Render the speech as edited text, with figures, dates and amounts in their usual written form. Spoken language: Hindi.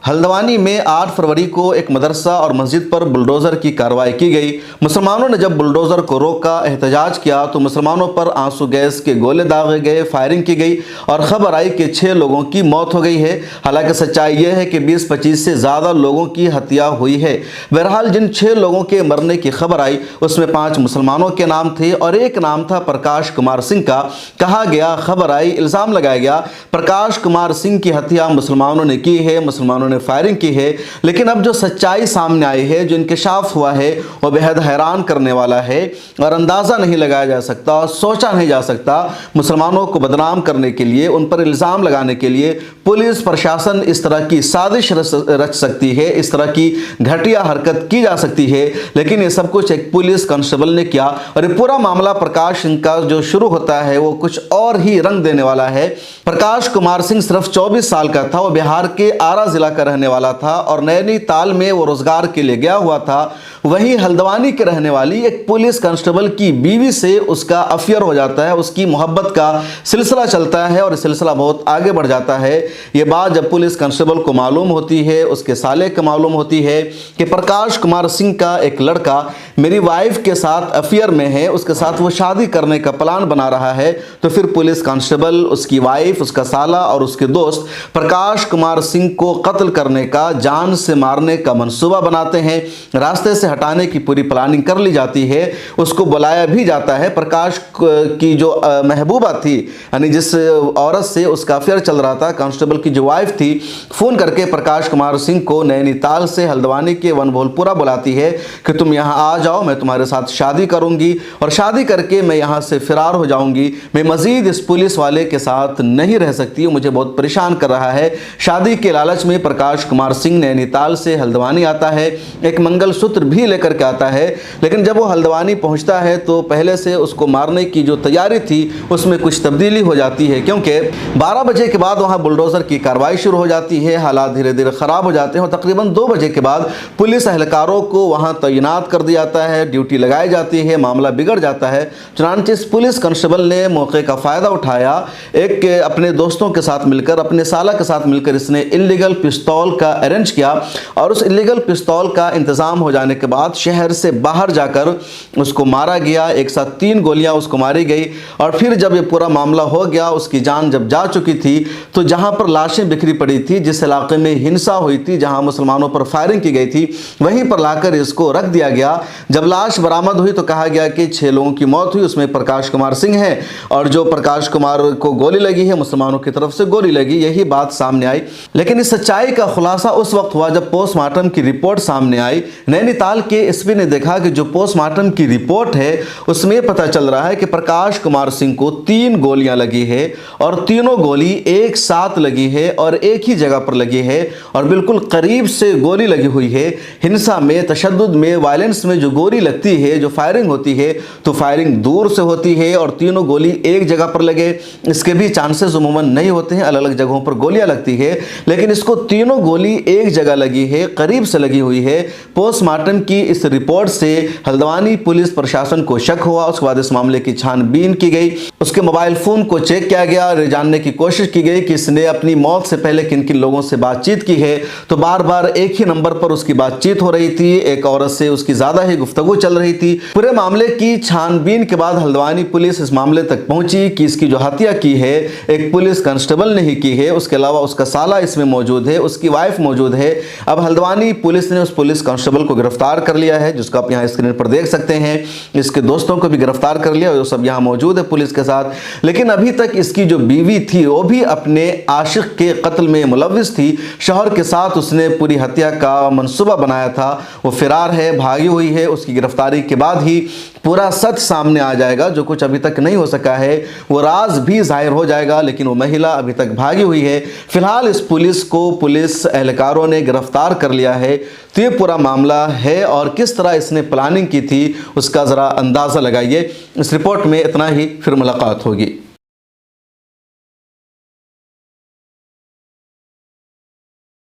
हल्द्वानी में 8 फरवरी को एक मदरसा और मस्जिद पर बुलडोज़र की कार्रवाई की गई। मुसलमानों ने जब बुलडोज़र को रोका, एहतजाज किया तो मुसलमानों पर आंसू गैस के गोले दागे गए, फायरिंग की गई और ख़बर आई कि 6 लोगों की मौत हो गई है। हालांकि सच्चाई यह है कि 20-25 से ज़्यादा लोगों की हत्या हुई है। बहरहाल जिन 6 लोगों के मरने की खबर आई उसमें 5 मुसलमानों के नाम थे और एक नाम था प्रकाश कुमार सिंह का। कहा गया, खबर आई, इल्ज़ाम लगाया गया प्रकाश कुमार सिंह की हत्या मुसलमानों ने की है, मुसलमानों ने फायरिंग की है। लेकिन अब जो सच्चाई सामने आई है, जो इंकशाफ हुआ है, वो बेहद हैरान करने वाला है और अंदाज़ा नहीं लगाया जा सकता, सोचा नहीं जा सकता। मुसलमानों को बदनाम करने के लिए, उन पर इल्ज़ाम लगाने के लिए पुलिस प्रशासन इस तरह की साजिश रच सकती है, इस तरह की घटिया हरकत की जा सकती है। लेकिन ये सब कुछ एक पुलिस कांस्टेबल ने किया और ये पूरा मामला प्रकाश सिंह का जो शुरू होता है वो कुछ और ही रंग देने वाला है। प्रकाश कुमार सिंह सिर्फ 24 साल का था। वो बिहार के आरा जिला का रहने वाला था और नैनीताल में वो रोजगार के लिए गया हुआ था। वहीं हल्द्वानी के रहने वाली एक पुलिस कांस्टेबल की बीवी से उसका अफेयर हो जाता है, उसकी मोहब्बत का सिलसिला चलता है और सिलसिला बहुत आगे बढ़ जाता है। ये बात जब पुलिस कांस्टेबल को मालूम होती है, उसके साले को मालूम होती है कि प्रकाश कुमार सिंह का एक लड़का मेरी वाइफ के साथ अफेयर में है, उसके साथ वो शादी करने का प्लान बना रहा है, तो फिर पुलिस कांस्टेबल, उसकी वाइफ, उसका साला और उसके दोस्त प्रकाश कुमार सिंह को कत्ल करने का, जान से मारने का मंसूबा बनाते हैं। रास्ते से हटाने की पूरी प्लानिंग कर ली जाती है। उसको बुलाया भी जाता है। प्रकाश की जो महबूबा थी, यानी जिस औरत से उसका अफेयर चल रहा था, कांस्टेबल की जो वाइफ थी, फ़ोन करके प्रकाश कुमार सिंह को नैनीताल से हल्द्वानी के वनभोलपुरा बुलाती है कि तुम यहाँ आ जाओ, मैं तुम्हारे साथ शादी करूँगी और शादी करके मैं यहाँ से फ़रार हो जाऊँगी। मैं मज़ीद इस पुलिस वाले के साथ नहीं रह सकती, मुझे बहुत परेशान कर रहा है। शादी के लालच में प्रकाश कुमार सिंह नैनीताल से हल्द्वानी आता है, एक मंगलसूत्र भी लेकर के आता है। लेकिन जब वो हल्द्वानी पहुंचता है तो पहले से उसको मारने की जो तैयारी थी उसमें कुछ तब्दीली हो जाती है, क्योंकि 12 बजे के बाद वहां बुलडोज़र की कार्रवाई शुरू हो जाती है। हालात धीरे धीरे ख़राब हो जाते हैं और तकरीबन 2 बजे के बाद पुलिस एहलकारों को वहां तैनात कर दिया जाता है, ड्यूटी लगाई जाती है, मामला बिगड़ जाता है। चुनांचे इस पुलिस कांस्टेबल ने मौके का फ़ायदा उठाया। एक अपने दोस्तों के साथ मिलकर, अपने साला के साथ मिलकर इसने इल्लीगल पिस्तौल का अरेंज किया और उस इल्लीगल पिस्तौल का इंतज़ाम हो जाने के बाद शहर से बाहर जाकर उसको मारा गया। एक साथ 3 गोलियां उसको मारी गई और फिर जब ये पूरा मामला हो गया, उसकी जान जब जा चुकी थी, तो जहां पर लाशें बिखरी पड़ी थी, जिस इलाके में हिंसा हुई थी, जहां मुसलमानों पर फायरिंग की गई थी, वहीं पर लाकर इसको रख दिया गया। जब लाश बरामद हुई तो कहा गया कि 6 लोगों की मौत हुई, उसमें प्रकाश कुमार सिंह है और जो प्रकाश कुमार को गोली लगी है, मुसलमानों की तरफ से गोली लगी, यही बात सामने आई। लेकिन इस सच्चाई का खुलासा उस वक्त हुआ जब पोस्टमार्टम की रिपोर्ट सामने आई। नैनीताल के एसपी ने देखा कि जो पोस्टमार्टम की रिपोर्ट है उसमें पता चल रहा है कि प्रकाश कुमार सिंह को 3 गोलियां लगी है और तीनों गोली एक साथ लगी है और एक ही जगह पर लगी है और बिल्कुल करीब से गोली लगी हुई है। हिंसा में, तशद्दुद में, वायलेंस में जो गोली लगती है, जो फायरिंग होती है, तो फायरिंग दूर से होती है और तीनों गोली एक जगह पर लगे, इसके भी चांसेस उमूमन नहीं होते हैं। अलग अलग जगहों पर गोलियां लगती है, लेकिन इसको तीनों गोली एक जगह लगी है, करीब से लगी हुई है। पोस्टमार्टम की इस रिपोर्ट से हल्द्वानी पुलिस प्रशासन को शक हुआ। उसके बाद इस मामले की छानबीन की गई, उसके मोबाइल फोन को चेक किया गया, जानने की कोशिश की गई कि इसने अपनी मौत से पहले किन किन लोगों से बातचीत की है। तो बार बार एक ही नंबर पर उसकी बातचीत हो रही थी, एक औरत से उसकी ज्यादा ही गुफ्तगू चल रही थी। पूरे मामले की छानबीन के बाद हल्द्वानी पुलिस इस मामले तक पहुंची कि इसकी जो हत्या की है एक पुलिस कांस्टेबल ने ही की है। उसके अलावा उसका साला इसमें मौजूद है, उसकी वाइफ मौजूद है। अब हल्द्वानी पुलिस ने उस पुलिस कांस्टेबल को गिरफ्तार कर लिया है, जिसको आप यहाँ स्क्रीन पर देख सकते हैं। इसके दोस्तों को भी गिरफ्तार कर लिया, वो सब यहाँ मौजूद है पुलिस के साथ। लेकिन अभी तक इसकी जो बीवी थी वो भी अपने आशिक के कत्ल में मुलव्विस थी। शौहर के साथ उसने पूरी हत्या का मंसूबा बनाया था। वो फरार है, भागी हुई है। उसकी गिरफ्तारी के बाद ही पूरा सच सामने आ जाएगा। जो कुछ अभी तक नहीं हो सका है वो राज भी जाहिर हो जाएगा। लेकिन वो महिला अभी तक भागी हुई है। फिलहाल इस पुलिस को पुलिस एहलकारों ने गिरफ्तार कर लिया है। तो ये पूरा मामला है और किस तरह इसने प्लानिंग की थी उसका ज़रा अंदाज़ा लगाइए। इस रिपोर्ट में इतना ही, फिर मुलाकात होगी।